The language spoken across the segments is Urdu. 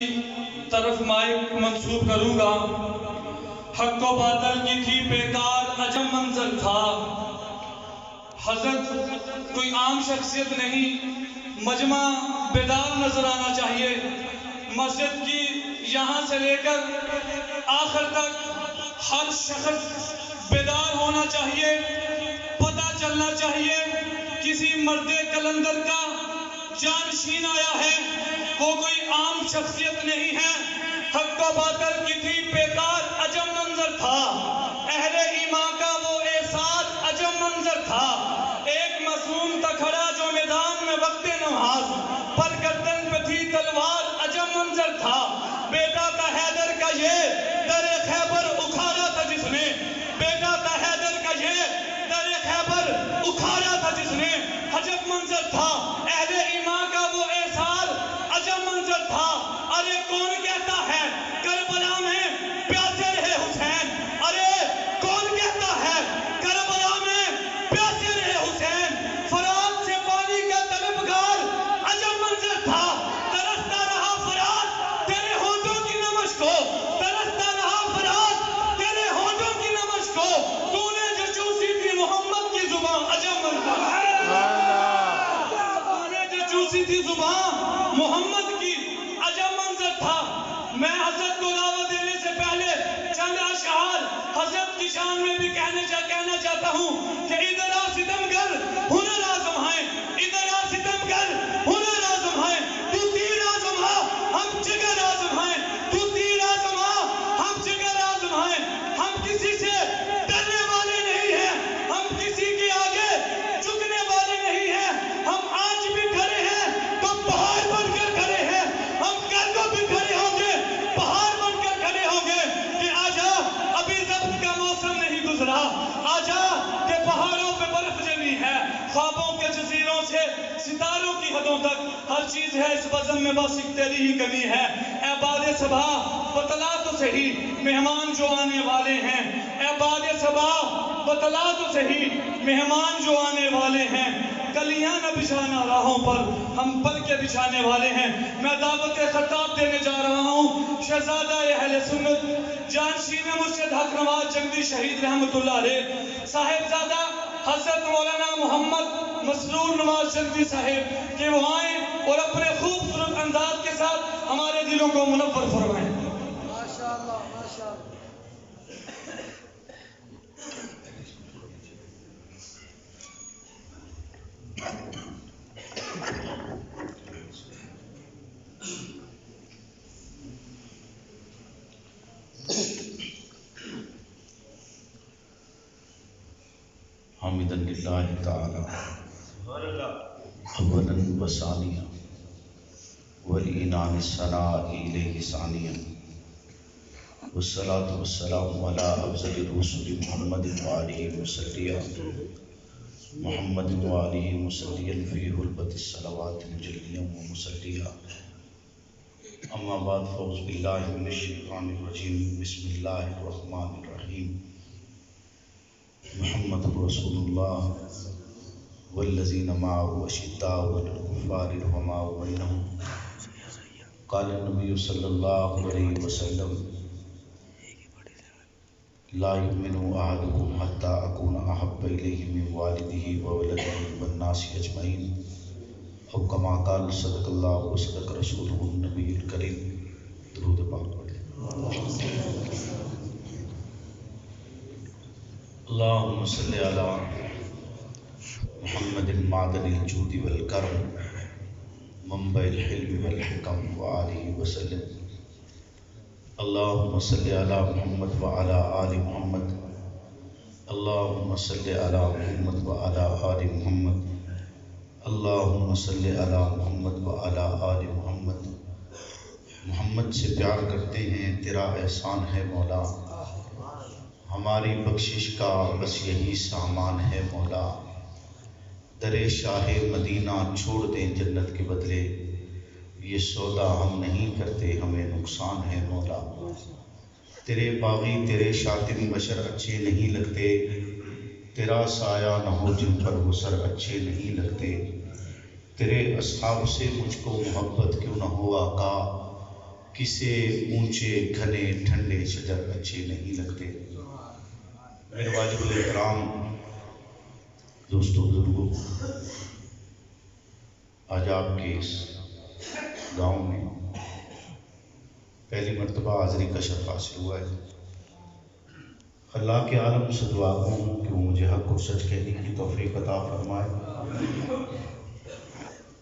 طرف مائک منسوب کروں گا۔ حق و باطل کی تھی بیکار عجب منظر تھا۔ حضرت کوئی عام شخصیت نہیں، مجمع بیدار نظر آنا چاہیے۔ مسجد کی یہاں سے لے کر آخر تک ہر شخص بیدار ہونا چاہیے، پتہ چلنا چاہیے کسی مرد کلندر کا جانشین آیا ہے، وہ کوئی عام شخصیت نہیں ہے۔ حق و باطل کی تھی بیکار عجب منظر تھا، اہل ایمان کا وہ احساس عجب منظر تھا۔ ایک معصوم تھا کھڑا جو میدان میں وقت نماز، پر گردن پہ تھی تلوار عجب منظر تھا۔ بیٹا تھا حیدر کا یہ در خیبر اکھاڑا تھا جس نے، بیٹا تھا حیدر کا یہ در خیبر اکھاڑا تھا جس نے، عجب منظر تھا۔ اہل ایمان کا وہ احساس عجب منظر تھا۔ ارے کون کہتا ہے کربلا میں پیاسے رہے حسین، ارے کون کہتا ہے کربلا میں پیاسے رہے حسین۔ فرات سے پانی کا طلبگار عجب منظر تھا، ترستا رہا فرات تیرے ہونٹوں کی نمش کو، ترستا رہا فرات تیرے ہونٹوں کی نمش کو، تو نے جو چوسی تھی محمد کی زبان عجب منظر تھا، تو نے جو چوسی تھی زبان محمد کی عجب منظر تھا۔ میں حضرت کو دعوت دینے سے پہلے چند اشعار حضرت کی شان میں بھی کہنا چاہتا ہوں کہ ادھر آ ستمگر ہنر آزم ہے، ادھر آ ستمگر ہنر آزم ہے، تو تیر آزم آ ہم جگر آزم ہیں، تو تیر آزم آ ہم جگر آزم ہیں۔ ہم کسی سے ڈرنے والے نہیں ہیں، ہم کسی کے آگے جھکنے والے نہیں ہیں۔ ہم آج بھی کھڑے ہیں تو پہاڑ بن کر کھڑے ہیں، ہم کل کو بھی کھڑے ہوں گے، پہاڑ بن کر کھڑے ہوں گے کہ آجا ابھی ضبط کا موسم نہیں گزرا، آجا کہ پہاڑوں پہ برف جمی ہے، خوابوں کے جزیروں سے ستاروں کی حدوں تک ہر چیز ہے اس بزم میں، بس ایک تیری ہی کمی ہے۔ اے باد صبا بتلا تو صحیح مہمان جو آنے والے ہیں، اے باد صبا بتلا تو صحیح مہمان جو آنے والے ہیں۔ کلیاں نہ بچھانا راہوں پر، ہم پل کے بچھانے والے ہیں۔ میں دعوت خطاب دینے جا رہا ہوں شہزادہ اہل سنت جانشین مرشد حق نواز جنگی شہید رحمت اللہ علیہ صاحبزادہ حضرت مولانا محمد مسرور نواز جنگی صاحب کہ وہ آئیں اور اپنے خوبصورت انداز کے ساتھ ہمارے دلوں کو منور فرمائیں۔ ماشاءاللہ ماشاءاللہ۔ حامداً للہ تعالی اولا و ثانیا والانعام الثناء الیہ ثانیا والصلاة والسلام علی افضل الرسل محمد وآلہ وسلم محمد وآلہ وسلم فی حلبت الصلوات مجلیا ومسلیا۔ اما بعد فاعوذ باللہ من الشیطان الرجیم بسم اللہ الرحمن الرحیم۔ محمد رسول اللہ والذین معه اشداء علی الکفار رحماء بینہم۔ قال النبی صلی اللہ علیہ وسلم لا یؤمن احدکم حتی اکون احب الیہ من والدہ وولدہ والناس اجمعین، او کما قال صدق اللہ وصدق رسولہ النبی الکریم۔ درود پاک پڑھیں۔ اللہم صلی علی محمد معدن الجود والکرم منبع الحلم والحکم وآلہ وسلم۔ اللہم صلی علی محمد وعلی آل محمد، اللہم صلی علی محمد وعلی آل محمد، اللہم صلی علی محمد وعلی آل محمد۔ محمد سے پیار کرتے ہیں، تیرا احسان ہے مولا، ہماری بخشش کا بس یہی سامان ہے مولا۔ در شاہ مدینہ چھوڑ دیں جنت کے بدلے، یہ سودا ہم نہیں کرتے ہمیں نقصان ہے مولا۔ تیرے باغی تیرے شاطن بشر اچھے نہیں لگتے، تیرا سایہ نہ ہو جن پر وہ سر اچھے نہیں لگتے۔ تیرے اصحاب سے مجھ کو محبت کیوں نہ ہو آقا، کسے اونچے گھنے ٹھنڈے شجر اچھے نہیں لگتے۔ میرے واجب الاحترام دوستو بزرگوں، آج آپ کے اس گاؤں میں پہلی مرتبہ حاضری کا شرف حاصل ہوا ہے۔ اللہ کے عالم سے دعا کروں کہ وہ مجھے حق اور سچ کہنے کی توفیق عطا فرمائے،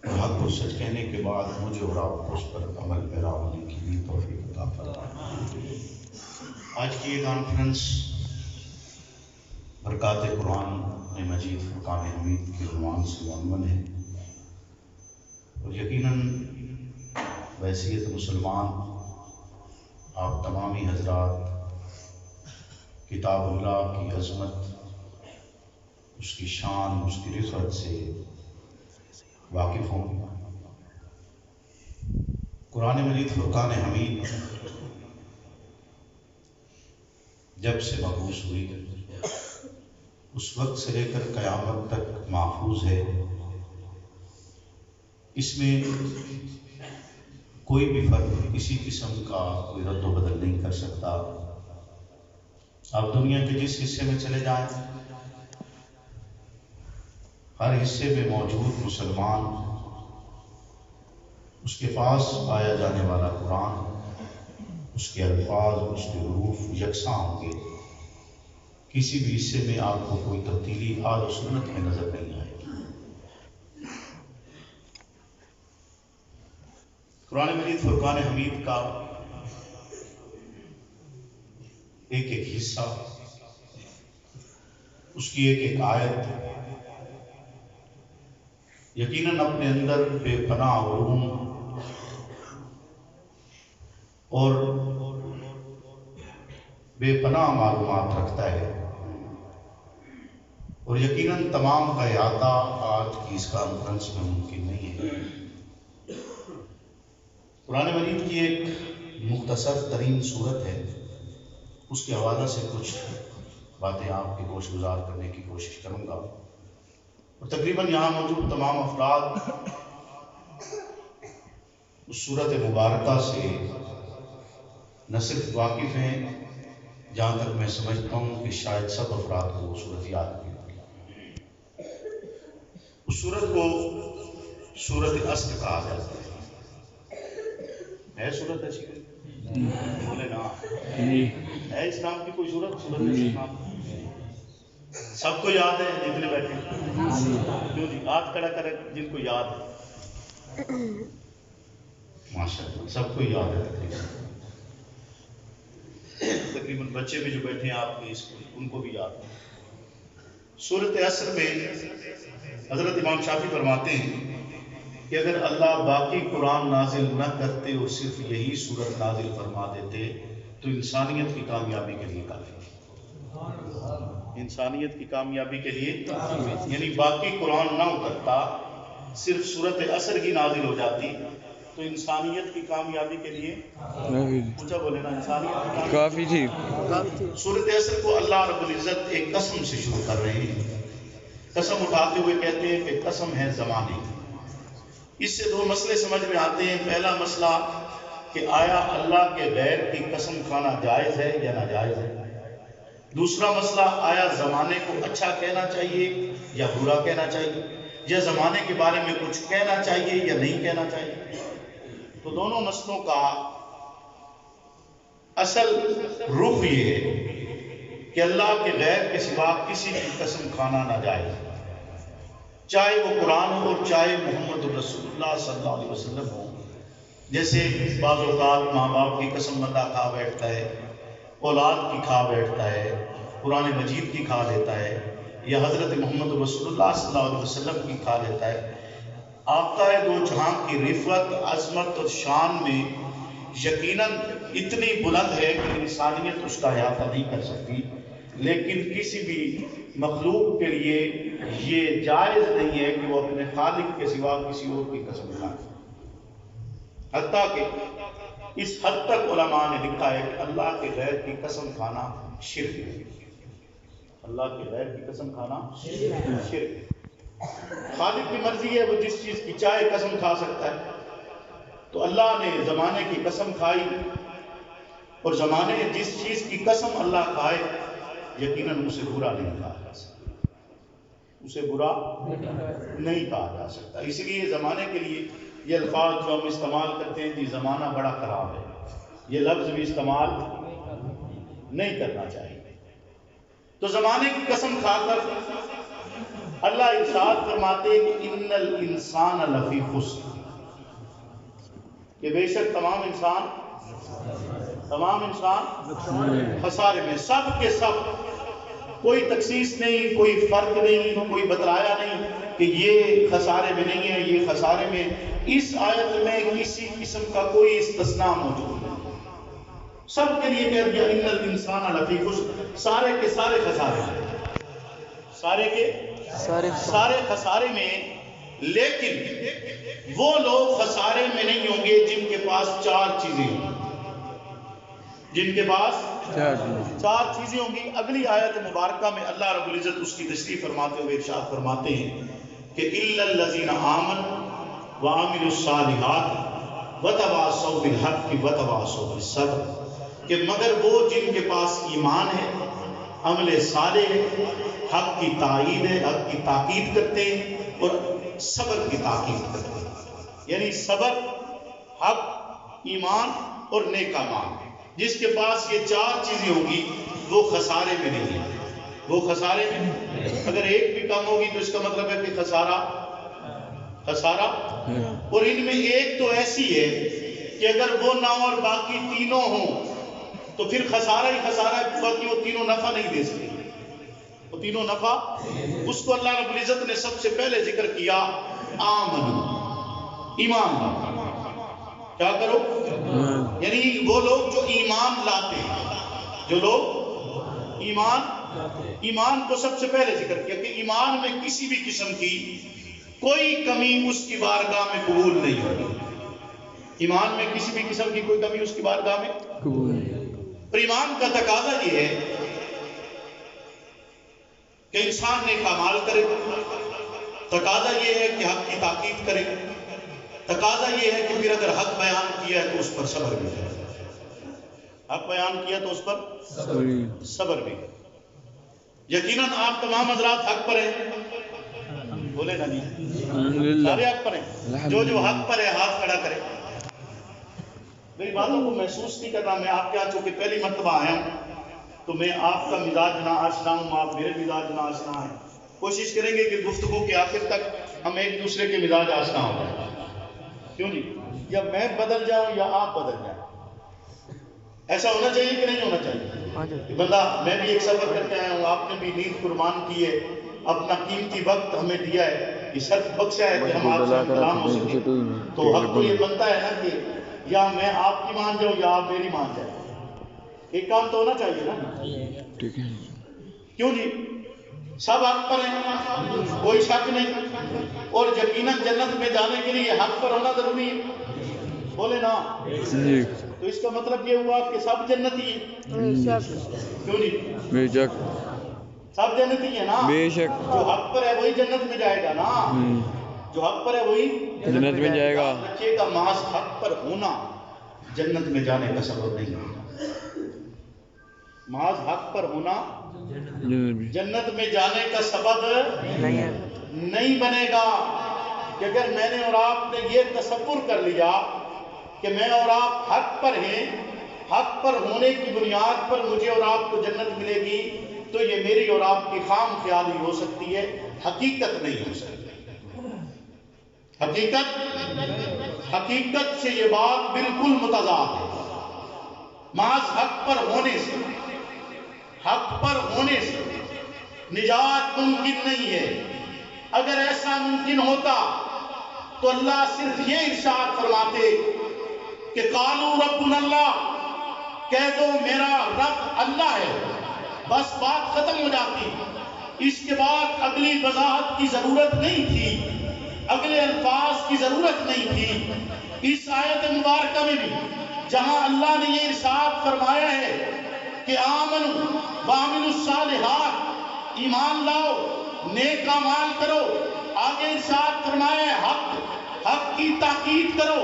اور حق اور سچ کہنے کے بعد مجھے اور آپ کو اس پر عمل پیرا ہونے کی بھی توفیق عطا فرمائے۔ آج کی یہ کانفرنس برکات قرآن مجید فرقان حمید کے عنوان سے منون ہے، اور یقیناً بحیثیت مسلمان آپ تمامی حضرات کتاب اللہ کی عظمت، اس کی شان، اس کی رفعت سے واقف ہوں۔ قرآن مجید فرقان حمید جب سے مبعوث ہوئی اس وقت سے لے کر قیامت تک محفوظ ہے۔ اس میں کوئی بھی فرد کسی قسم کا کوئی رد و بدل نہیں کر سکتا۔ آپ دنیا کے جس حصے میں چلے جائیں، ہر حصے میں موجود مسلمان اس کے پاس پایا جانے والا قرآن، اس کے الفاظ، اس کے حروف یکساں ہوں گے۔ کسی بھی حصے میں آپ کو کوئی تبدیلی آل و سنت میں نظر نہیں آئے گی۔ قرآن مجید فرقان حمید کا ایک ایک حصہ، اس کی ایک ایک آیت یقیناً اپنے اندر بے پناہ علوم اور بے پناہ معلومات رکھتا ہے، اور یقیناً تمام کا احاطہ آج کی اس کانفرنس میں ممکن نہیں ہے۔ قرآن مجید کی ایک مختصر ترین صورت ہے، اس کے حوالے سے کچھ باتیں آپ کے گوش گزار کرنے کی کوشش کروں گا، اور تقریباً یہاں موجود تمام افراد اس صورت مبارکہ سے نہ صرف واقف ہیں، جہاں تک میں سمجھتا ہوں کہ شاید سب افراد کو وہ صورت یاد بھی ہوگی۔ اس صورت کو سورت عصر کہا جاتا ہے صورت اچھی بولے نا، ہے اس نام کی کوئی صورت نام سب کو یاد ہے؟ جتنے بیٹھے کیوں جی ہاتھ کھڑا کرے جن کو یاد ہے، ماشاءاللہ سب کو یاد ہے۔ تقریباً بچے بھی جو بیٹھے ہیں آپ کے اسکول، ان کو بھی یاد ہے۔ سورت عصر میں حضرت امام شافعی فرماتے ہیں کہ اگر اللہ باقی قرآن نازل نہ کرتے اور صرف یہی سورت نازل فرما دیتے تو انسانیت کی کامیابی کے لیے کافی ہے۔ انسانیت کی کامیابی کے لیے یعنی باقی قرآن نہ اترتا، صرف سورت عصر کی نازل ہو جاتی تو انسانیت کی کامیابی کے لیے پوچھا بولے نا، انسانیت کی کافی تھی۔ سورت عصر کو اللہ رب العزت ایک قسم سے شروع کر رہے ہیں، قسم اٹھاتے ہوئے کہتے ہیں کہ قسم ہے زمانے کی۔ اس سے دو مسئلے سمجھ میں آتے ہیں۔ پہلا مسئلہ کہ آیا اللہ کے غیر کی قسم کھانا جائز ہے یا ناجائز ہے؟ دوسرا مسئلہ آیا زمانے کو اچھا کہنا چاہیے یا برا کہنا چاہیے، یا زمانے کے بارے میں کچھ کہنا چاہیے یا نہیں کہنا چاہیے؟ تو دونوں مسئلوں کا اصل رخ یہ ہے کہ اللہ کے غیر کے سوا کسی کی قسم کھانا ناجائز ہے، چاہے وہ قرآن ہو چاہے محمد رسول اللہ صلی اللہ علیہ وسلم ہو۔ جیسے بعض اوقات ماں باپ کی قسم بندہ کھا بیٹھتا ہے، اولاد کی کھا بیٹھتا ہے، قرآن مجید کی کھا لیتا ہے، یا حضرت محمد رسول اللہ صلی اللہ علیہ وسلم کی کھا لیتا ہے۔ آقا دو جہاں کی رفعت، عظمت اور شان میں یقیناً اتنی بلند ہے کہ انسانیت اس کا احاطہ نہیں کر سکتی، لیکن کسی بھی مخلوق کے لیے یہ جائز نہیں ہے کہ وہ اپنے خالق کے سوا کسی اور کی قسم کھائے۔ حتیٰ کہ اس حد تک علماء نے لکھا ہے کہ اللہ کے غیر کی قسم کھانا شرک ہے۔ اللہ کے غیر کی قسم کھانا شرک ہے۔ خالق کی مرضی ہے، وہ جس چیز کی چاہے قسم کھا سکتا ہے۔ تو تو اللہ نے زمانے کی قسم کھائی، اور زمانے جس چیز کی قسم اللہ کھائے یقیناً اسے برا نہیں کہا جا سکتا، اسے برا نہیں کہا جا سکتا۔ اس لیے زمانے کے لیے یہ الفاظ جو ہم استعمال کرتے ہیں کہ زمانہ بڑا خراب ہے، یہ لفظ بھی استعمال نہیں کرنا چاہیے۔ تو زمانے کی قسم کھا کر اللہ ارشاد فرماتے ہیں کہ ان الانسان لفی خسر، کہ بے شک تمام انسان خسارے میں، سب کے سب، کوئی تخصیص نہیں، کوئی فرق نہیں، کوئی بتلایا نہیں کہ یہ خسارے میں نہیں ہے، یہ خسارے میں۔ اس آیت میں کسی قسم کا کوئی استثناء موجود نہیں، سب کے لیے کہہ دیا ان الانسان لفی خسر، سارے کے سارے خسارے میں، سارے کے سارے خسارے میں۔ لیکن وہ لوگ خسارے میں نہیں ہوں گے جن کے پاس چار چیزیں ہوں گی، جن کے پاس چار چیزیں ہوں گی۔ اگلی آیت مبارکہ میں اللہ رب العزت اس کی تشریح فرماتے ہوئے ارشاد فرماتے ہیں کہ الا الذین آمنوا وعملوا الصالحات وتواصوا بالحق وتواصوا بالصبر، کہ مگر وہ جن کے پاس ایمان ہے، عمل صالح ہے، حق کی تائید ہے، حق کی تاکید کرتے ہیں، اور صبر کی تاکید کرتے ہیں۔ یعنی صبر، حق، ایمان اور نیک اعمال، جس کے پاس یہ چار چیزیں ہوں گی وہ خسارے میں نہیں ہے، وہ خسارے میں، اگر ایک بھی کم ہوگی تو اس کا مطلب ہے کہ خسارہ، اور ان میں ایک تو ایسی ہے کہ اگر وہ نہ ہو اور باقی تینوں ہوں تو پھر خسارہ ہی خسارہ ہے، باقی وہ تینوں نفع نہیں دے سکتے، وہ تینوں نفع، اس کو اللہ رب العزت نے سب سے پہلے ذکر کیا آمنو، ایمان لاؤ، کیا کرو؟ یعنی وہ لوگ جو ایمان لاتے ہیں، جو لوگ ایمان کو سب سے پہلے ذکر کیا کہ ایمان میں کسی بھی قسم کی کوئی کمی اس کی بارگاہ میں قبول نہیں ہوگی، ایمان میں کسی بھی قسم کی کوئی کمی اس کی بارگاہ میں قبول نہیں۔ اور ایمان کا تقاضا یہ ہے کہ انسان نیک اعمال کرے، تقاضا یہ ہے کہ حق کی تاکید کرے، تقاضا یہ ہے کہ پھر اگر حق بیان کیا ہے تو اس پر صبر بھی کرے، حق بیان کیا تو اس پر صبر بھی کرے۔ یقیناً آپ تمام حضرات حق پر ہیں، بولے نا جی، سارے حق پر ہیں، جو حق پر ہے ہاتھ کھڑا کرے۔ میری باتوں کو محسوس نہیں کرنا، میں آپ کے ہاں چونکہ پہلی مرتبہ آیا ہوں تو میں آپ کا مزاج نہ آشنا ہوں، آپ میرے مزاج نہ آشنا ہیں۔ کوشش کریں گے کہ گفتگو کے آخر تک ہم ایک دوسرے کے مزاج آشنا ہو جائیں، کیوں جی؟ یا میں بدل جاؤں یا آپ بدل جائیں، ایسا ہونا چاہیے کہ نہیں ہونا چاہیے؟ بندہ، میں بھی ایک سفر کر کے آیا ہوں، آپ نے بھی نیند قربان کی ہے، اپنا قیمتی وقت ہمیں دیا ہے، یہ شرف بخشا ہے کہ ہم آپ سے کلام ہو سکے، تو حق تو یہ بنتا ہے نا کہ یا میں آپ کی مان جاؤں یا آپ میری مان جائیں، ایک کام تو ہونا چاہیے نا، کیوں جی؟ سب حق پر ہیں، کوئی شک نہیں، اور یقیناً جنت میں جانے کے لیے حق پر ہونا ضروری ہے، بولے نا؟ تو اس کا مطلب یہ ہوا کہ سب جنتی ہیں، کیوں جی؟ بے شک سب جنتی ہیں نا، بے شک، جو حق پر ہے وہی جنت میں جائے گا نا، جو حق پر ہے وہی جنت میں جائے گا۔ رکھیے گا، محض حق پر ہونا جنت میں جانے کا سبب نہیں ہے، محض حق پر ہونا جنت میں جانے کا سبب نہیں بنے گا۔ کہ اگر میں نے اور آپ نے یہ تصور کر لیا کہ میں اور آپ حق پر ہیں، حق پر ہونے کی بنیاد پر مجھے اور آپ کو جنت ملے گی، تو یہ میری اور آپ کی خام خیالی ہو سکتی ہے، حقیقت نہیں ہو سکتی۔ حقیقت سے یہ بات بالکل متضاد ہے۔ محض حق پر ہونے سے نجات ممکن نہیں ہے۔ اگر ایسا ممکن ہوتا تو اللہ صرف یہ ارشاد فرماتے کہ قالوا ربنا اللہ، کہہ دو میرا رب اللہ ہے، بس بات ختم ہو جاتی۔ اس کے بعد اگلی وضاحت کی ضرورت نہیں تھی، اگلے الفاظ کی ضرورت نہیں تھی۔ اس آیت مبارکہ میں بھی جہاں اللہ نے یہ ارشاد فرمایا ہے کہ آمنوا وعملوا الصالحات، ایمان لاؤ، نیک اعمال کرو، آگے ارشاد فرمایا ہے حق کی تاکید کرو،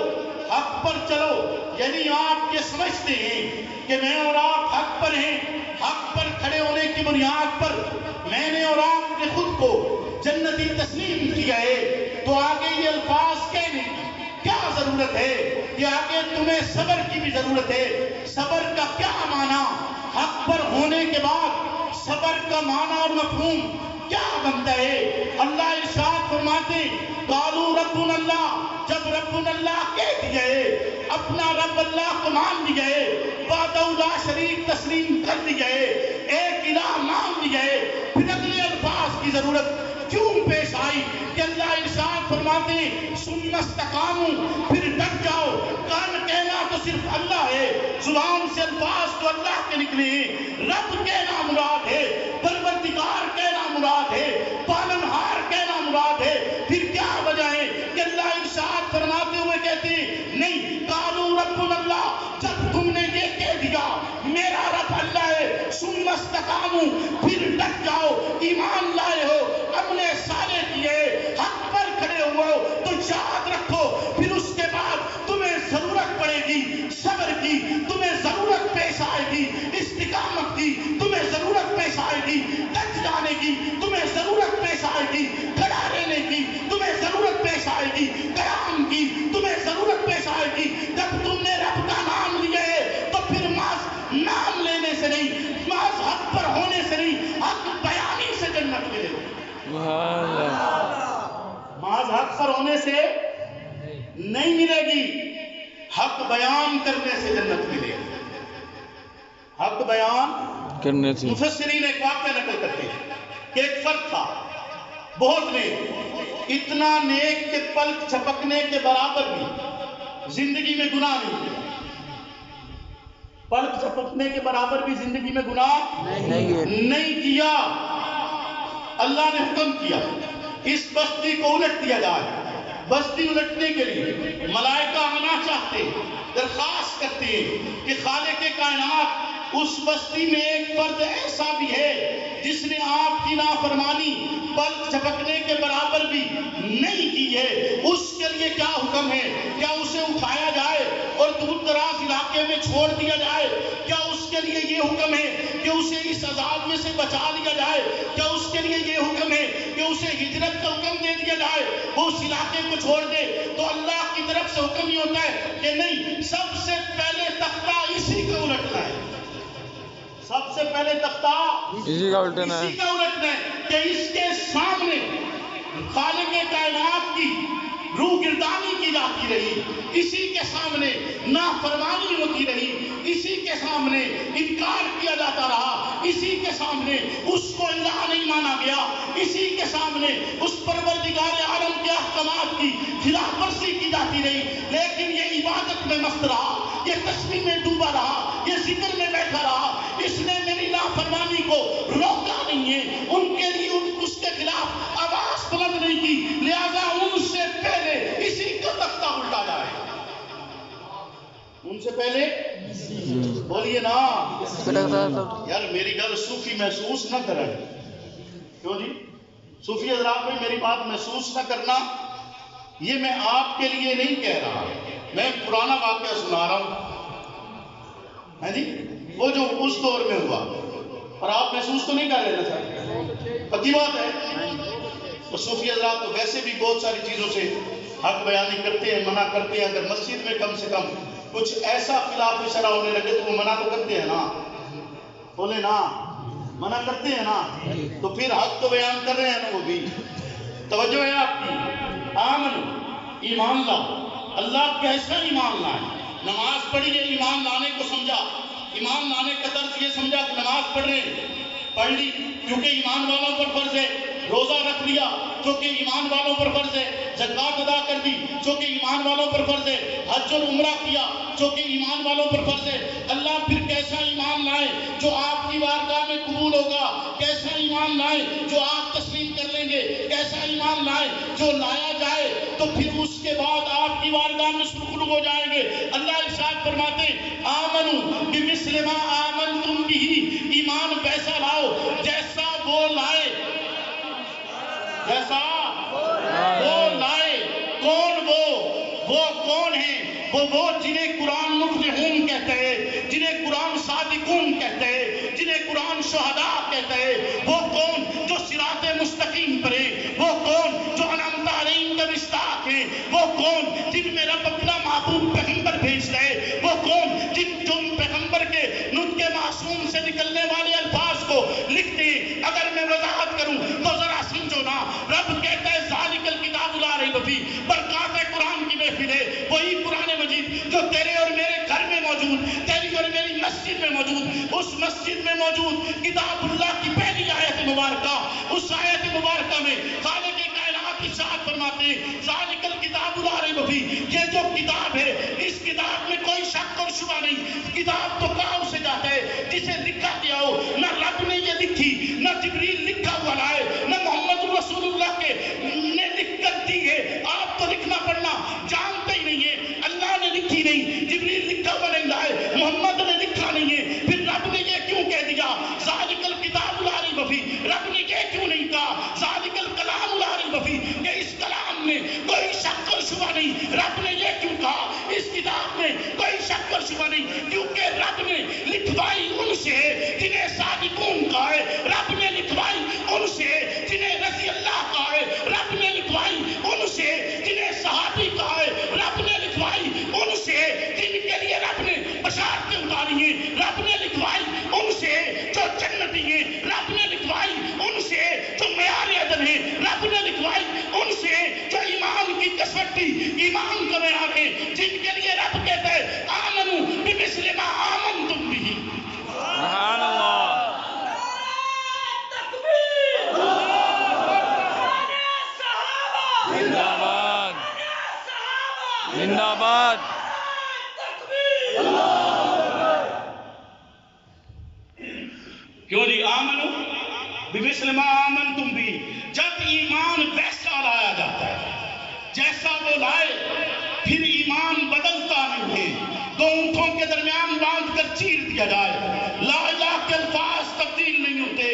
حق پر چلو، یعنی آپ یہ سمجھتے ہیں کہ میں اور آپ حق پر ہیں، حق پر کھڑے ہونے کی بنیاد پر میں نے اور آپ نے خود کو جنتی تسلیم کیا ہے، تو آگے یہ الفاظ کہنے کی کیا ضرورت ہے کہ آگے تمہیں صبر کی بھی ضرورت ہے؟ صبر کا کیا معنی؟ حق پر ہونے کے بعد صبر کا معنی اور مفہوم کیا بنتا ہے؟ اللہ ارشاد فرماتے قالوا ربنا اللہ، جب ربنا اللہ کہہ دیا ہے، اپنا رب اللہ کو مان لیا ہے، وحدہ لا شریک تسلیم کر دیا ہے، ایک الہ مان لیا ہے، پھر اگلے الفاظ کی ضرورت کیوں پیش آئی کہ اللہ ارشاد فرماتے ثم استقاموا، پھر ڈٹ جاؤ، کان کہنا تو صرف اللہ ہے، زبان سے الفاظ تو اللہ کے نکلے ہیں، رب کہنا مراد ہے، پروردگار کہنا مراد ہے، پالنہار کہنا مراد ہے، پھر کیا وجہ ہے کہ اللہ ارشاد فرماتے ہوئے کہتے ہیں نہیں قالوا ربنا اللہ، جب تم نے یہ کہہ دیا میرا رب اللہ ہے، ثم استقاموا، پھر ڈٹ جاؤ، ایمان لائے ہو، اپنے سارے کیے، حق پر کھڑے ہوئے ہو، تو یاد رکھو پھر اس کے بعد تمہیں ضرورت پڑے گی صبر کی، تمہیں ضرورت پیش آئے گی استقامت کی، تمہیں ضرورت پیش آئے گی ڈٹ جانے کی، تمہیں ضرورت پیش آئے گی کھڑا رہنے کی، تمہیں ضرورت پیش آئے گی قیام کی، تمہیں ضرورت پیش آئے گی جب تم نے رب کا نام لیا ہے، تو پھر محض نام لینے سے نہیں، محض حق پر ہونے سے نہیں، حق بیانی سے جنت ملے گی۔ محض حق پر ہونے سے نہیں ملے گی، حق بیان کرنے سے جنت ملے گی، حق بیان کرنے سے۔ مفسرین ایک واقعہ نقل کرتے ہیں کہ ایک فرد تھا بہت نیک، اتنا نیک کہ پلک جھپکنے کے برابر بھی زندگی میں گناہ نہیں کیا، پلک جھپکنے کے برابر بھی زندگی میں گناہ نہیں کیا۔ اللہ نے حکم کیا اس بستی کو الٹ دیا جائے، بستی الٹنے کے لیے ملائکہ آنا چاہتے، درخواست کرتے ہیں کہ خالق کائنات اس بستی میں ایک فرد ایسا بھی ہے جس نے آپ کی نافرمانی پلک جھپکنے کے برابر بھی نہیں کی ہے، اس کے لیے کیا حکم ہے؟ کیا اسے اٹھایا جائے اور دور دراز علاقے میں چھوڑ دیا جائے؟ کیا اس کے لیے یہ حکم ہے کہ اسے اس عذاب میں سے بچا لیا جائے؟ کیا اس کے لیے یہ حکم ہے کہ اسے ہجرت کا حکم دے دیا جائے، وہ اس علاقے کو چھوڑ دے؟ تو اللہ کی طرف سے حکم یہ ہوتا ہے کہ نہیں، سب سے پہلے تختہ اسی کا الٹنا ہے، سب سے پہلے تختہ اسی کا الٹنا ہے کہ اس کے سامنے خالق کائنات کی روح گردانی کی جاتی رہی، اسی کے سامنے نافرمانی ہوتی رہی، اسی کے سامنے انکار کیا جاتا رہا، اسی کے سامنے اس کو الہ نہیں مانا گیا، اسی کے سامنے اس پروردگار عالم کے احکامات کی خلاف ورزی کی جاتی رہی، لیکن یہ عبادت میں مست رہا، یہ تسبیح میں ڈوبا رہا، یہ ذکر میں بیٹھا رہا، اس نے میری نافرمانی کو روکا نہیں ہے، ان کے لیے اس کے خلاف آواز بلند نہیں کی، لہذا ان سے پہلے اسی کا تختہ الٹا جائے، ان سے پہلے بولیے نا یار، میری گل صوفی محسوس نہ کریں، کیوں جی صوفی حضرات میں میری بات محسوس نہ کرنا، یہ میں آپ کے لیے نہیں کہہ رہا، میں پرانا واقعہ سنا رہا ہوں، ہے جی، وہ جو اس دور میں ہوا، اور آپ محسوس تو نہیں کر رہے نا سر، پکی بات ہے۔ اور صوفی حضرات تو ویسے بھی بہت ساری چیزوں سے حق بیانی کرتے ہیں، منع کرتے ہیں، اگر مسجد میں کم سے کم کچھ ایسا خلاف شرع ہونے لگے تو وہ منع تو کرتے ہیں نا، بولے نا، منع کرتے ہیں نا، تو پھر حق تو بیان کر رہے ہیں نا وہ بھی۔ توجہ ہے آپ کی، آمن ایمان لاؤ، اللہ کیسا ایمان لائے؟ نماز پڑھی ہے، ایمان لانے کو سمجھا، ایمان لانے کا طرز یہ سمجھا کہ نماز پڑھ رہے ہیں، پڑھ لی کیونکہ ایمان والوں پر فرض ہے، روزہ رکھ لیا چونکہ ایمان والوں پر فرض ہے، زکوٰۃ ادا کر دی چونکہ ایمان والوں پر فرض ہے، حج اور عمرہ کیا چونکہ ایمان والوں پر فرض ہے۔ اللہ پھر کیسا ایمان لائے جو آپ کی بارگاہ میں قبول ہوگا؟ کیسا ایمان لائے جو آپ تسلیم کر لیں گے؟ کیسا ایمان لائے جو لایا جائے تو پھر اس کے بعد آپ کی بارگاہ میں سرخرو ہو جائیں گے؟ اللہ ارشاد فرماتے آمنوا بمثل ما آمنتم بہ، ایمان ویسا لاؤ جیسا وہ لائے، جیسا وہ لائے۔ کون وہ کون ہے؟ وہ وہ جنہیں قرآن مفلحون کہتے ہیں، جنہیں قرآن صادقون کہتے ہیں، جنہیں قرآن شہداء کہتے ہیں، وہ کون جو صراط مستقیم پر ہیں، وہ کون جو انعمت علیہم کا مصداق ہیں، وہ کون جن میں رب اپنا محبوب پیغمبر بھیجتا ہے، وہ کون جو پیغمبر کے نطق معصوم سے نکلنے والے الفاظ کو لکھتے ہیں۔ اگر میں وضاحت کروں تو ذرا سمجھو نا، رب کہتا ہے ذالک الکتاب لا ریب فیہ، برکات قرآن کی محفل ہے وہی قرآن مجید جو تیرے اور میرے گھر میں موجود، تیری اور میری مسجد میں موجود، اس مسجد میں موجود کتاب اللہ کی پہلی آیت مبارکہ، اس آیت مبارکہ میں خالق کائنات ارشاد فرماتے ہیں ذالک الکتاب لا ریب فیہ، یہ جو کتاب ہے اس کتاب میں کوئی شک اور شبہ نہیں۔ کتاب تو کہاں اسے جاتا ہے جسے لکھا گیا ہو، نہ رب نے یہ لکھی، نہ جبریل لکھا ہوا لائے، نہ محمد رسول اللہ کے نے لکھ کر دی ہے۔ آپ تو لکھنا پڑھنا جانتے ہی نہیں ہے، اللہ نے لکھی نہیں، جبریل لکھا ہوا نہیں لائے، محمد نے لکھا نہیں ہے، پھر رب نے یہ کیوں کہہ دیا ذالک الکتاب لا ریب فیہ؟ رب نے یہ کیوں نہیں کہا ذالک الکلام لا ریب فیہ کہ اس کلام میں کوئی شک اور شبہ نہیں؟ رب نے یہ کیوں کہا اس کتاب میں کوئی شک اور شبہ نہیں؟ کیونکہ رب نے لکھوائی ان سے جنہیں صادقون کہا ہے، رب نے لکھوائی ان سے جنہیں رضی اللہ کہا ہے، رب نے لکھوائی ان سے جنہیں صحابی کہا ہے، رب نے لکھوائی ان سے جن کے لیے رب نے بشارتیں اتاری ہیں، رب نے لکھوائی ان سے جو جنتی ہیں، رب نے لکھوائی ان سے جو معیار عدل ہیں، رب نے لکھوائی ان سے جو ایمان کی کسوٹی، ایمان کا معیار ہے، جن کے لیے رب کہتا ہے آمنوا بمثل ما آمنتم بہ۔ سبحان اللہ، زندہ باد، زندہ باد۔ کیوں جی آمنو بمثل ما آمنتم بھی؟ جب ایمان ویسا لایا جاتا ہے جیسا وہ لائے، پھر ایمان بدلتا نہیں ہے۔ دو اونٹوں کے درمیان باندھ کر چیر دیا جائے، لا الہ کے الفاظ تبدیل نہیں ہوتے،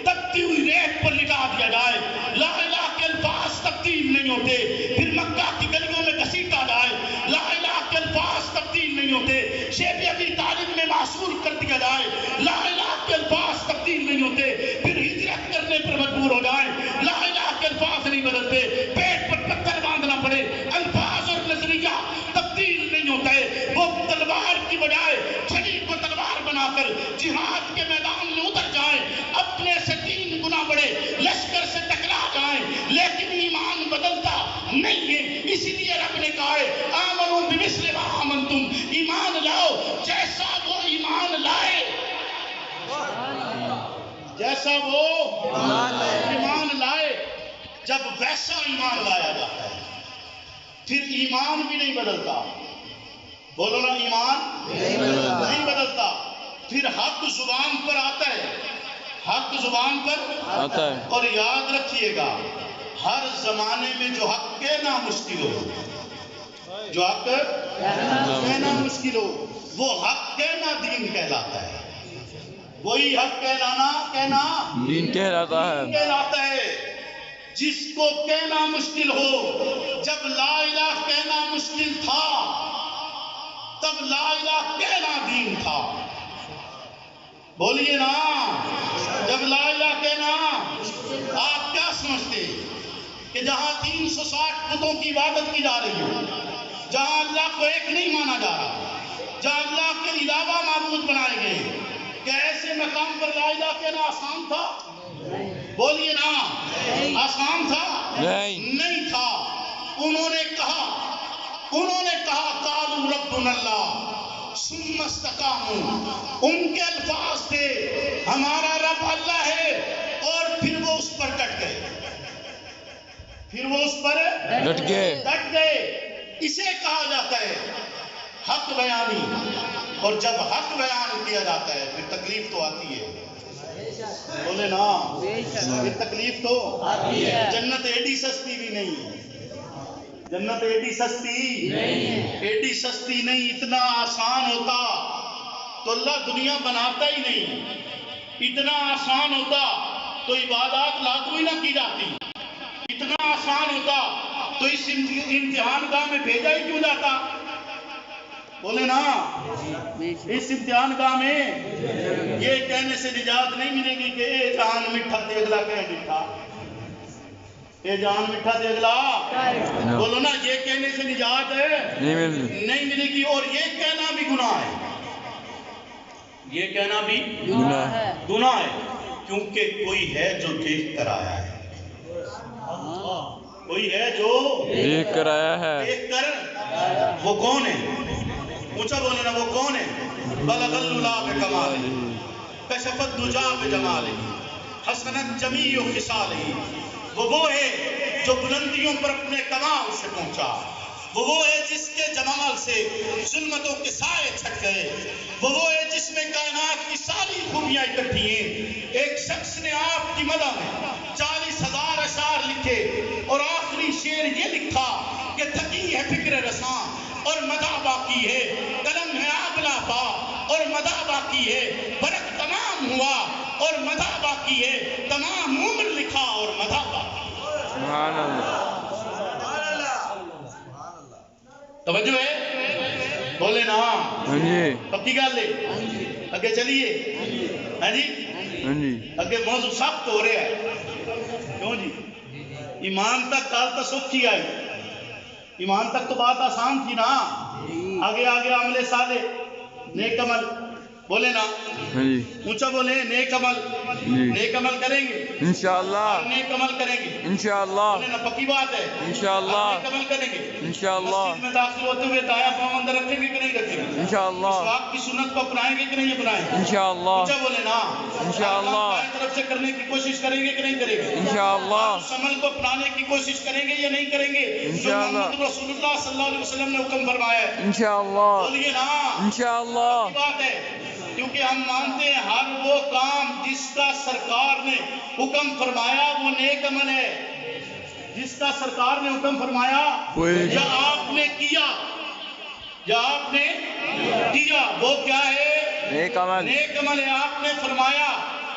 تبتی ہوئی ریت پر لٹا دیا جائے، لا الہ کے الفاظ تبدیل نہیں ہوتے، پھر مکہ کی گلیوں میں گھسیٹا جائے، لا الہ کے الفاظ تبدیل نہیں ہوتے، شیب ابی طالب میں معصور کر دیا جائے، لا الہ کے الفاظ تبدیل نہیں ہوتے، پھر ہجرت کرنے پر مجبور ہو جائیں، لا الہ کے الفاظ نہیں بدلتے، پیٹ پر پتھر باندھنا پڑے، الفاظ اور نظریہ تبدیل نہیں ہوتا ہے۔ وہ تلوار کی بجائے چھڑی کو تلوار بنا کر جہاد کے میدان میں اتر جائیں، اپنے سے 3 گنا بڑے لشکر سے ٹکرا جائیں، لیکن ایمان بدلتا نہیں ہے۔ اسی لیے رب نے کہا ہے آمنوا بمثل ما آمنتم، ایمان لاؤ جیسا وہ ایمان لائے، جیسا وہ ایمان لائے۔ جب ویسا ایمان لایا جاتا ہے پھر ایمان بھی نہیں بدلتا، بولو نا ایمان نہیں بدلتا، پھر حق زبان پر آتا ہے، حق زبان پر آتا ہے۔ اور یاد رکھیے گا ہر زمانے میں جو حق کہنا مشکل ہو، جو حق کہنا مشکل ہو، وہ حق کہنا دین کہلاتا ہے، وہی حق کہنا دین کہلاتا ہے۔ دین کہلاتا ہے۔ جس کو کہنا مشکل ہو، جب لا الہ کہنا مشکل تھا تب لا الہ کہنا دین تھا، بولیے نا، جب لا الہ کہنا، آپ کیا سمجھتے کہ جہاں 360 بتوں کی عبادت کی جا رہی ہے، جہاں اللہ کو ایک نہیں مانا جا رہا، جہاں اللہ کے علاوہ معبود بنائے گئے، کہ ایسے مقام پر لا الہ کہنا آسان تھا؟ بولیے نا، آسان تھا؟ نہیں تھا۔ انہوں نے کہا قالوا ربنا اللہ ثم استقاموا، ان کے الفاظ تھے ہمارا رب اللہ ہے، اور پھر وہ اس پر ڈٹ گئے، اسے کہا جاتا ہے حق بیانی۔ اور جب حق بیان کیا جاتا ہے پھر تکلیف تو آتی ہے، بولے نا، پھر تکلیف تو آتی ہے۔ جنت ایڈی سستی بھی نہیں ہے، جنت ایڈی سستی نہیں، اتنا آسان ہوتا تو اللہ دنیا بناتا ہی نہیں، اتنا آسان ہوتا تو عبادات لاگو ہی نہ کی جاتی، اتنا آسان ہوتا تو اس امتحان گاہ میں بھیجا ہی کیوں جاتا؟ بولے نا اس امتحان گاہ میں یہ کہنے سے نجات نہیں ملے گی کہ اے جہان مٹھا دیگلا کہیں مٹھا، اے جہان مٹھا دیگلا، بولو نا یہ کہنے سے نجات ہے نہیں ملے گی، اور یہ کہنا بھی گناہ ہے، یہ کہنا بھی گناہ ہے، کیونکہ کوئی ہے جو دیکھ کر آیا ہے، کوئی ہے جو دیکھ کر آیا ہے، دیکھ کر، وہ کون ہے؟ اونچا بولے نا وہ کون ہے؟ بلغ اللہ بکمالہ کشفت دجا بجمالہ حسنت جمیع خصالہ، وہ ہے جو بلندیوں پر اپنے کمال سے پہنچا، وہ ہے جس کے جمال سے ظلمتوں کے سائے چھٹ گئے، وہ ہے جس میں کائنات کی ساری خوبیاں اکٹھی ہیں۔ ایک شخص نے آپ کی مدح میں 40,000 اشعار لکھے اور آخری شعر یہ لکھا کہ تھکی ہے فکر رساں اور مدح باقی ہے، قلم ہے آبلا پا اور مدح باقی ہے، برق تمام ہوا اور مدح باقی ہے، تمام عمر لکھا اور مدح باقی ہے۔ سبحان اللہ، توجہ ہے؟ بولے نا ہاں جی، پکی گل لے اگے چلیے، ہاں جی ہاں جی، اگے موضوع سخت ہو رہا ہے، کیوں جی؟ ایمان تک کال تو سکھی آئی، ایمان تک تو بات آسان تھی نا، آگے آگے عمل صالح نیک عمل، بولے نا ہاں جی، اونچا بولے نیک عمل، نیک عمل کریں گے، انشاءاللہ، نیک عمل کریں گے، انشاءاللہ، بولے نا پکی بات ہے، انشاءاللہ، نیک عمل کریں گے، انشاءاللہ، مسجد میں داخل ہوتے ہوئے دایاں پاؤں اندر رکھیں گے کہ نہیں رکھیں گے؟ انشاءاللہ، مسواک کی سنت کو اپنائیں گے کہ نہیں اپنائیں گے؟ انشاءاللہ، اونچا بولے نا انشاءاللہ، دائیں طرف سے کرنے کی کوشش کریں گے کہ نہیں کریں گے؟ انشاءاللہ، اس عمل کو اپنانے کی کوشش کریں گے یا نہیں کریں گے جو انشاءاللہ، محمد رسول اللہ صلی اللہ علیہ وسلم نے حکم فرمایا ہے؟ انشاءاللہ، بولیے نا انشاءاللہ، کی بات ہے، کیونکہ ہم مانتے ہیں ہر وہ کام جس کا سرکار نے حکم فرمایا وہ نیک عمل ہے، جس کا سرکار نے حکم فرمایا یا آپ نے کیا، یا آپ نے کیا وہ کیا ہے؟ نیک عمل، نیک عمل ہے۔ آپ نے فرمایا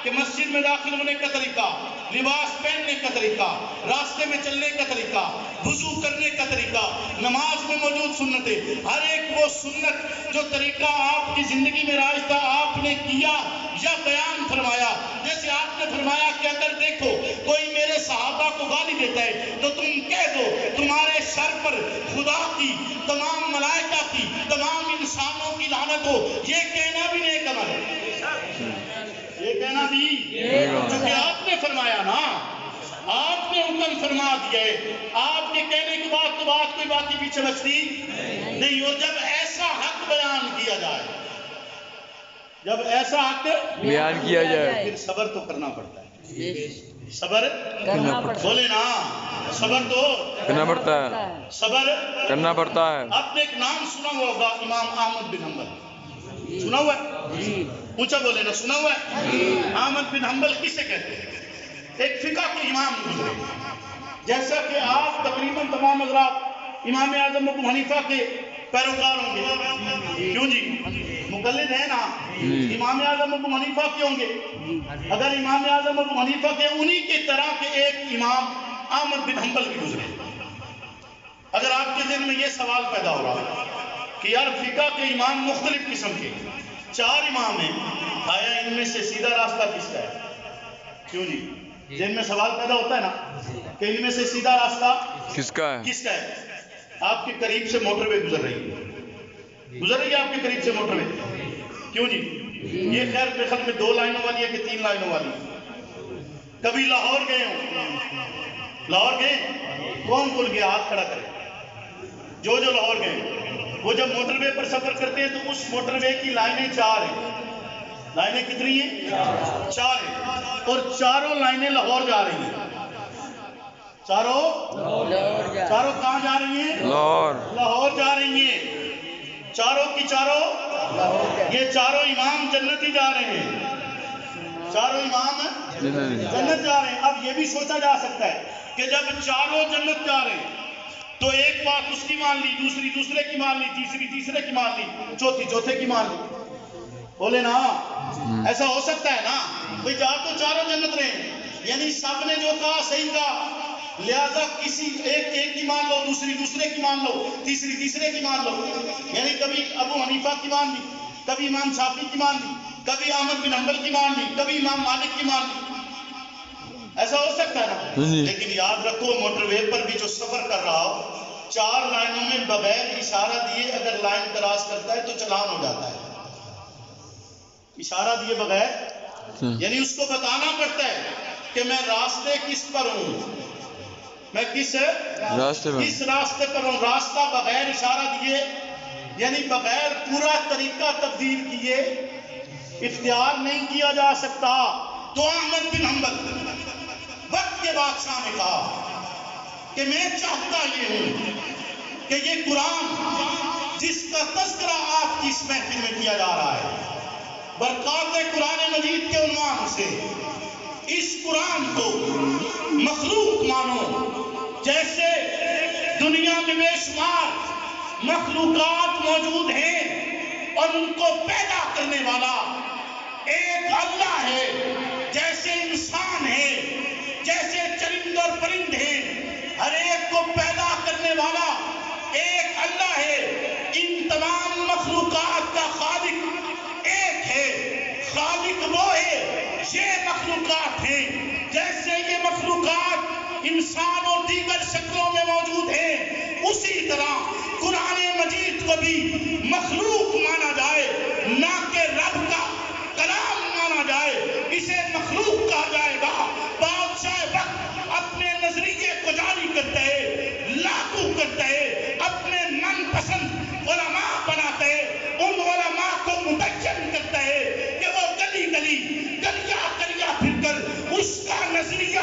کہ مسجد میں داخل ہونے کا طریقہ، لباس پہننے کا طریقہ، راستے میں چلنے کا طریقہ، وضو کرنے کا طریقہ، نماز میں موجود سنتیں، ہر ایک وہ سنت جو طریقہ آپ کی زندگی میں رائج تھا آپ نے کیا یا بیان فرمایا۔ جیسے آپ نے فرمایا کہ اگر دیکھو کوئی میرے صحابہ کو گالی دیتا ہے تو تم کہہ دو تمہارے سر پر خدا کی، تمام ملائکہ کی، تمام انسانوں کی لعنت ہو، یہ کہنا بھی نیک عمل ہے، یہ کہنا بھی، کیونکہ آپ نے فرمایا نا، آپ نے حکم فرما دیا ہے، آپ کے کہنے کے بعد تو بات کوئی باقی پیچھے بچتی نہیں۔ اور جب ایسا حق بیان کیا جائے، جب ایسا حق بیان کیا جائے، پھر صبر تو کرنا پڑتا ہے، صبر کرنا پڑتا ہے، بولے نا صبر تو کرنا پڑتا ہے، صبر کرنا پڑتا ہے، آپ نے ایک نام سنا ہوگا امام احمد بن حنبل، سنا ہوا ہے؟ اونچا بولے نا سنا ہوا ہے؟ احمد بن حنبل کسے کہتے ہیں؟ ایک فقہ کے امام گزرے، جیسا کہ آپ تقریباً تمام حضرات امام اعظم ابو حنیفہ کے پیروکار ہوں گے، کیوں جی؟ مقلد ہیں نا، امام اعظم ابو حنیفہ کے ہوں گے، اگر امام اعظم ابو حنیفہ کے انہی کے طرح کے ایک امام احمد بن حنبل بھی گزرے، اگر آپ کے ذہن میں یہ سوال پیدا ہو رہا ہے کہ یار فقہ کے امام مختلف قسم کے 4 امام ہیں، آیا ان میں سے سیدھا راستہ کس کا ہے؟ کیوں جی؟ ذہن میں سوال پیدا ہوتا ہے نا کہ ان میں سے سیدھا راستہ کس کا ہے؟ کس کا ہے؟ آپ کے قریب سے موٹر وے گزر رہی ہے آپ کے قریب سے موٹر وے، کیوں جی؟ یہ خیر میرے خیال میں 2 لائنوں والی ہے کہ 3 لائنوں والی؟ کبھی لاہور گئے ہوں، لاہور گئے، کون گیا ہاتھ کھڑا کرے، جو لاہور گئے، وہ جب موٹر وے پر سفر کرتے ہیں تو اس موٹر وے کی لائنیں 4 ہیں، لائنیں کتنی ہیں؟ 4 ہیں، اور چاروں لائنیں لاہور جا رہی ہیں، چاروں کہاں جا رہی ہیں؟ لاہور جا رہی ہیں، چاروں کی چاروں، یہ چاروں امام جنتی جا رہے ہیں، چاروں امام جنت جا رہے ہیں۔ اب یہ بھی سوچا جا سکتا ہے کہ جب چاروں جنت جا رہے ہیں تو ایک بات اس کی مان لی، دوسری دوسرے کی مان لی، تیسری تیسرے کی مان لی، چوتھی چوتھے کی مان لی، بولے نا ایسا ہو سکتا ہے نا؟ بھئی جا تو چاروں جنت رہے ہیں، یعنی سب نے جو کہا صحیح کہا، لہذا کسی ایک کی مان لو، دوسرے کی مان لو، تیسرے کی مان لو. یعنی کبھی ابو حنیفہ کی مان لی، کبھی امام شافعی کی مان لی، کبھی احمد بن حنبل کی مان لی، کبھی امام مالک کی مان لی. ایسا ہو سکتا ہے نا؟ لیکن یاد رکھو موٹر وے پر بھی جو سفر کر رہا ہو 4 لائنوں میں بغیر اشارہ دیے اگر لائن کراس کرتا ہے تو چلان ہو جاتا ہے. اشارہ دیے بغیر، یعنی اس کو بتانا پڑتا ہے کہ میں راستے کس پر ہوں، میں کس راستے پر ہوں. راستہ بغیر اشارہ دیے یعنی بغیر پورا طریقہ تبدیل کیے اختیار نہیں کیا جا سکتا. تو احمد بن حنبل وقت کے بادشاہ نے کہا کہ میں چاہتا یہ ہوں کہ یہ قرآن جس کا تذکرہ آپ کی اس محفل میں کیا جا رہا ہے، برکات قرآن مجید کے عنوان سے، اس قرآن کو مخلوق مانو. جیسے دنیا میں بے شمار مخلوقات موجود ہیں اور ان کو پیدا کرنے والا ایک اللہ ہے، جیسے انسان ہے، جیسے چرند اور پرند ہیں، ہر ایک کو پیدا کرنے والا ایک اللہ ہے. ان تمام مخلوقات کا خالق ایک ہے. خالق وہ ہے، یہ مخلوقات ہیں. جیسے یہ مخلوقات انسان اور دیگر شکلوں میں موجود ہیں، اسی طرح قرآن مجید کو بھی مخلوق مانا جائے، نہ کہ رب کا کلام مانا جائے. اسے مخلوق کہا جائے گا. بادشاہ وقت اپنے نظریے کو جاری کرتا ہے، لاگو کرتا ہے، اپنے من پسند علماء بناتا ہے، ان علماء کو مدین کرتا ہے کہ وہ گلیاں پھر کر اس کا نظریہ،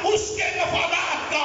اس کے مفادات کا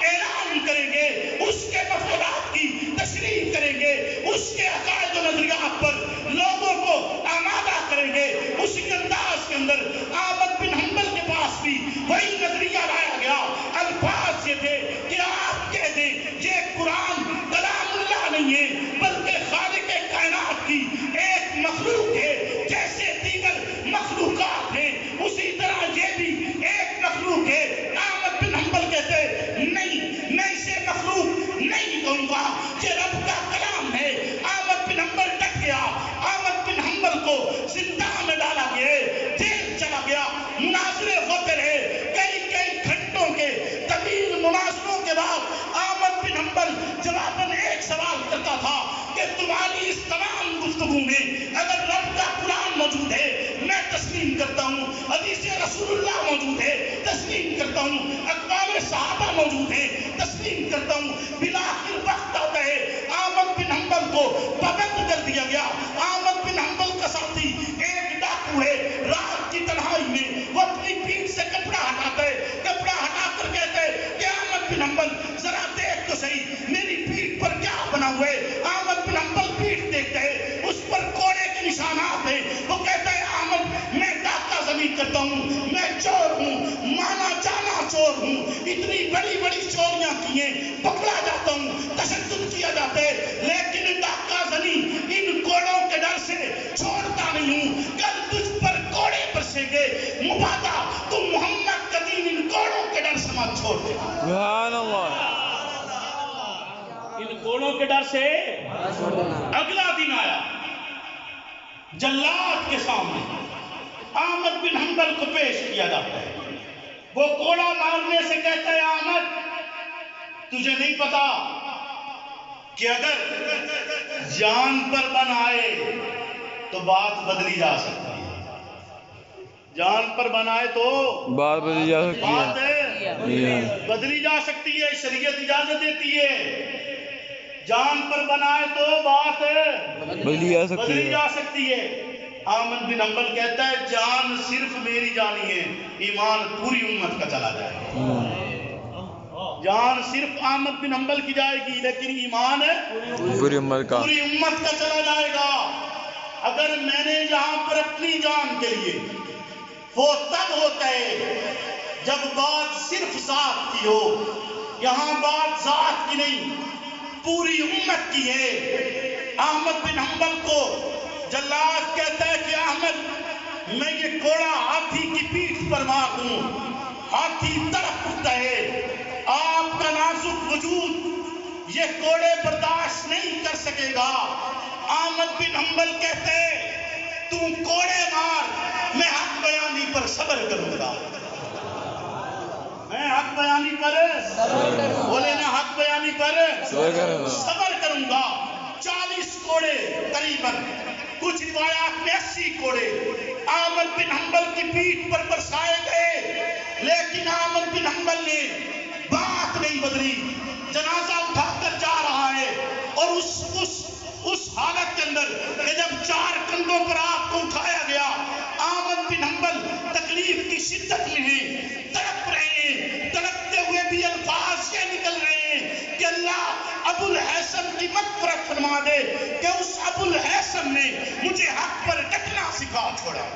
اعلان کریں گے، اس کے مفادات کی تشریح کریں گے، اس کے عقائد و نظریات پر لوگوں کو آمادہ کریں گے. اسی انداز کے اندر احمد بن حنبل کے پاس بھی وہی نظریہ لایا گیا. الفاظ یہ تھے کہ آپ کہہ دیں یہ قرآن کلام اللہ نہیں ہے بلکہ خالق کائنات کی ایک مخلوق ہے. جیسے دیگر مخلوقات ہیں اسی طرح یہ بھی ایک مخلوق ہے. احمد بن حنبل کہتے نہیں، میں اسے مخلوق نہیں کہوں گا، یہ رب کا کلام ہے. احمد بن حنبل ڈٹ گیا. احمد بن حنبل کو زندان میں ڈالا گیا، جیل چلا گیا. مناظرے ہوتے رہے، کئی گھنٹوں کے طویل مناظروں کے بعد احمد بن حنبل جواباً ایک سوال کرتا تھا کہ تمہاری اس تمام گفتگو میں اگر رب کا قرآن موجود ہے میں تسلیم کرتا ہوں، حدیث رسول اللہ موجود ہے تسلیم کرتا ہوں، اقوال صحابہ موجود ہیں تسلیم کرتا ہوں. بالآخر وقت آتا ہے احمد بن حنبل کو پابند کر دیا گیا. احمد بن حنبل کا ساتھی ایک ڈاکو ہے. رات کی تنہائی میں وہ اپنی پیٹھ سے کپڑا ہٹاتا ہے، کپڑا ہٹا کر کہتا ہے کہ احمد بن حنبل ذرا دیکھ تو صحیح میری پیٹھ پر کیا بنا ہوا ہے. احمد بن حنبل پیٹھ دیکھتا ہے، اس پر کوڑے کے نشانات ہیں. وہ کہتا ہے احمد میں ڈاکہ زنی کرتا ہوں، میں چور ہوں، مانا جانا چور ہوں، اتنی بڑی چوریاں کی ہیں، پکڑا جاتا ہوں، تشدد کیا جاتا ہے، لیکن ڈاکہ زنی ان کوڑوں کے ڈر سے چھوڑتا نہیں ہوں. کل تجھ پر کوڑے برسیں گے، مبادا تم محمد کا دین ان کوڑوں کے ڈر سے مت چھوڑ دے. سبحان اللہ. ان کوڑوں کے ڈر سے. اگلا دن آیا، جلاد کے سامنے احمد بن حنبل کو پیش کیا جاتا ہے. وہ کوڑا مارنے سے کہتا ہے احمد تجھے نہیں پتا کہ اگر جان پر بن آئے تو بات بدلی جا سکتی ہے. جان پر بن آئے تو بات بدلی جا سکتی ہے، بدلی جا سکتی ہے. شریعت اجازت دیتی ہے. جان پر بنائے تو بات بدلی جا سکتی ہے. احمد بن حنبل کہتا ہے جان صرف میری جانی ہے، ایمان پوری امت کا چلا جائے گا. جان صرف احمد بن حنبل کی جائے گی لیکن ایمان پوری امت کا چلا جائے گا. اگر میں نے یہاں پر اپنی جان کے لیے، وہ تب ہوتا ہے جب بات صرف ذات کی ہو. یہاں بات ذات کی نہیں پوری امت کی ہے. احمد بن حنبل کو جلاد کہتا ہے کہ احمد میں یہ کوڑا ہاتھی کی پیٹھ پر مار دوں. ہاتھی تڑپ اٹھتا ہے. آپ کا نازک وجود یہ کوڑے برداشت نہیں کر سکے گا. احمد بن حنبل کہتے تو کوڑے مار، میں حق بیانی پر صبر کروں گا. میں حق بیانی پر بولے نا، حق بیانی پر صبر کروں گا. 40 کوڑے قریباً، کچھ روایات میں 80 کوڑے احمد بن حنبل کی پیٹھ پر برسائے گئے، لیکن احمد بن حنبل نے بات نہیں بدلی. جنازہ اٹھا کر جا رہا ہے اور اس حالت کے اندر کہ جب 4 کندھوں پر آپ کو اٹھایا گیا، احمد بن حنبل تکلیف کی شدت میں ہیں، تڑپ رہے ہیں. تڑپتے ہوئے بھی الفاظ یہ نکل رہے ہیں کہ اللہ ابو الحسن کی مغفرت فرما دے کہ اس ابو الحسن نے مجھے حق پر ڈٹنا سکھا چھوڑا.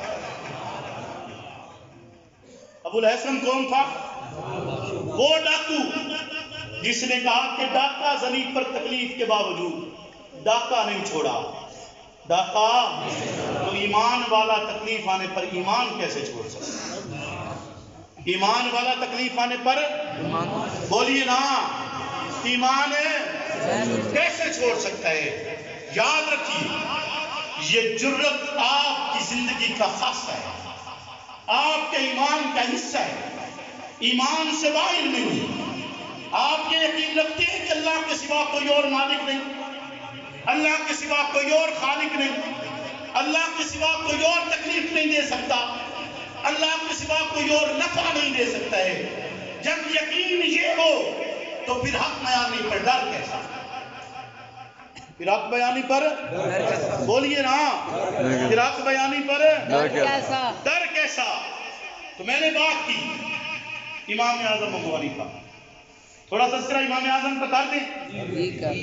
ابو الحسن کون تھا؟ وہ ڈاکو جس نے کہا کہ ڈاکہ زنی پر تکلیف کے باوجود ڈاکہ نہیں چھوڑا. ڈاکہ تو ایمان والا تکلیف آنے پر ایمان کیسے چھوڑ سکتا؟ ایمان والا تکلیف آنے پر بولیے نا، ایمان کیسے چھوڑ سکتا ہے؟ یاد رکھیے، یہ جرت آپ کی زندگی کا خاصہ ہے، آپ کے ایمان کا حصہ ہے. ایمان سے باہر نہیں. آپ یہ یقین رکھتے ہیں کہ اللہ کے سوا کوئی اور مالک نہیں، اللہ کے سوا کوئی اور خالق نہیں، اللہ کے سوا کوئی اور تکلیف نہیں دے سکتا، اللہ کے سوا کوئی اور نفع نہیں دے سکتا ہے. جب یقین یہ ہو تو پھر حق بیانی پر ڈر کیسا؟ پھر حق بیانی پر بولیے نا، پھر حق بیانی پر ڈر کیسا؟ تو میں نے بات کی امام اعظم ابو حنیفہ. تھوڑا تذکرہ امام اعظم کا کر دیں،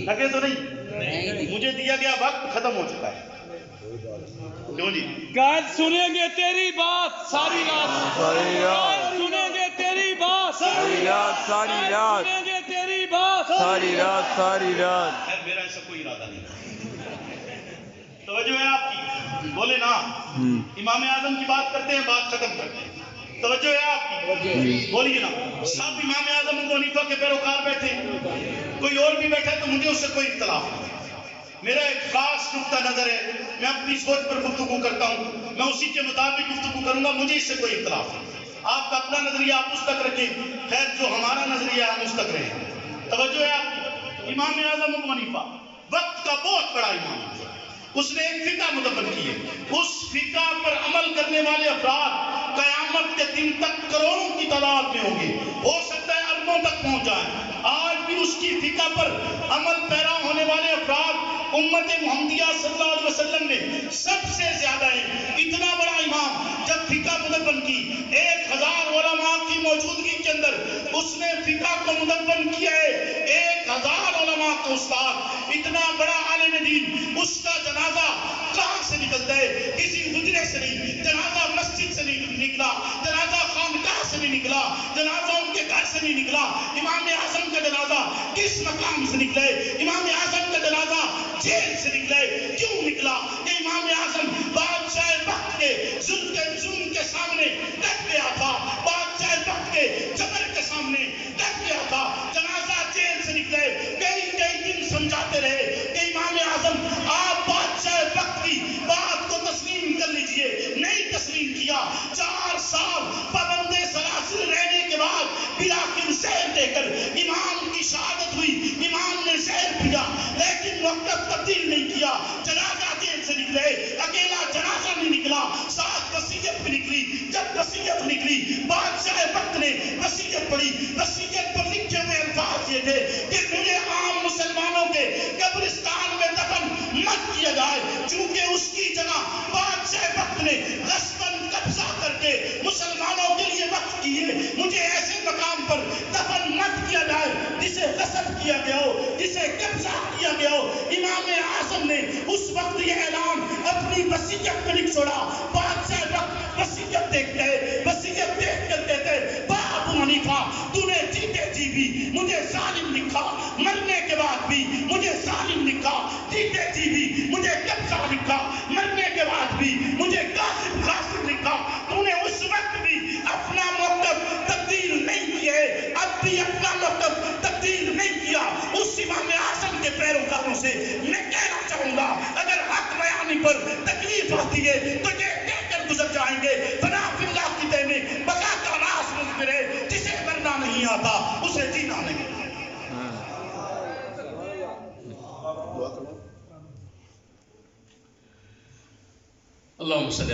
لگے تو نہیں؟ مجھے دیا گیا وقت ختم ہو چکا ہے. کیوں جی؟ قائد سنیں گے تیری بات ساری رات، قائد سنیں گے تیری بات ساری رات، ساری رات، سنیں گے تیری بات ساری رات، ساری رات. میرا ایسا کوئی ارادہ نہیں. توجہ ہے آپ کی؟ بولے نا، امام اعظم کی بات کرتے ہیں، بات ختم کرتے ہیں. توجہ ہے آپ کی؟ بولیے نا. سب امام اعظم ابو حنیفہ کے پیروکار بیٹھے، کوئی اور بھی بیٹھا تو مجھے اس سے کوئی اختلاف نہیں. میرا ایک خاص نقطہ نظر ہے، میں اپنی سوچ پر گفتگو کرتا ہوں، میں اسی کے مطابق گفتگو کروں گا، مجھے اس سے کوئی اختلاف نہیں. آپ کا اپنا نظریہ آپ اس تک رکھیں، خیر جو ہمارا نظریہ ہم اس تک رہیں. توجہ ہے آپ کی؟ امام اعظم ابو حنیفہ وقت کا بہت بڑا امام ہے. اس نے ایک فقہ مدون کی ہے. اس فقہ پر عمل کرنے والے افراد قیامت کے دن تک کروڑوں کی تعداد میں ہوں گے، ہو سکتا ہے اربوں تک پہنچ جائیں. آج بھی اس کی فقہ پر عمل پیرا ہونے والے افراد امت محمدیہ صلی اللہ علیہ وسلم میں سب سے زیادہ ہیں. اتنا بڑا امام جب فقہ مدون کی 1000 علماء کی موجودگی کے اندر اس نے فقہ کو مدون کیا ہے. 1000 علماء کا استاد، اتنا بڑا عالم دین، اس کا جنازہ کہاں سے نکلتا ہے؟ کسی حجرے سے نہیں. جنازہ مسجد سے نہیں نکلا، جنازہ خانقاہ سے نہیں نکلا، جنازہ ان کے گھر سے نہیں نکلا. امام اعظم کا جنازہ کس مقام سے نکلے؟ امام اعظم کا جنازہ جیل سے نکلے. کیوں نکلا؟ کہ امام اعظم بادشاہ وقت کے ظلم کے سامنے ڈٹ گیا تھا، بادشاہ وقت کے جبر کے سامنے ڈٹ گیا تھا. جنازہ جیل سے نکلے. کئی دن سمجھاتے رہے کہ امام اعظم آپ بادشاہ وقت کی بات کو تسلیم کر لیجئے. نہیں تسلیم کیا. 4 سال پابند سلاسل رہنے کے بعد بلاخر زہر دے کر امام کی شہادت ہوئی. امام نے زہر پیا لیکن موقف تبدیل نہیں کیا. جنازہ جیل سے نکلے. اکیلا جنازہ نہیں نکلا، ساتھ وصیت بھی نکلی. جب وصیت نکلی، بادشاہ وقت نے وصیت پڑھی. وصیت پر لکھے ہوئے الفاظ یہ تھے کہ مجھے عام مسلمانوں کے قبرستان میں دفن مت کیا جائے، چونکہ اس کی جگہ بادشاہ وقت نے غصباً قبضہ کر کے مسلمانوں کے لیے وقف کی ہے. مجھے ایسے مقام پر دفن مت کیا جائے جسے غصب کیا گیا ہو، جسے قبضہ کیا گیا ہو. امام اعظم نے اس وقت یہ اعلان اپنی وصیت میں لکھ چھوڑا. بادشاہ وقت وصیت دیکھ کر کہتے ابو حنیفہ تو نے جیتے جی بھی مجھے ظالم لکھا، مرنے کے بعد بھی مجھے ظالم لکھا، جیتے جی بھی مجھے قبضہ لکھا، مرنے کے بعد بھی مجھے غاصب لکھا. تو نے اس وقت بھی اپنا موقف تبدیل نہیں کیے. اب بھی اپنا مقصد تبدیل نہیں کیا اس امام اعظم کے پیروکاروں سے میں کہنا چاہوں گا اگر حق بیانی پر تکلیف آتی ہے تو یہ کہہ کر گزر جائیں گے فنا فی اللہ کی دینی بقا کا راز مزمرے جسے مرنا نہیں آتا اسے جینا نہیں آتا. اللهم صل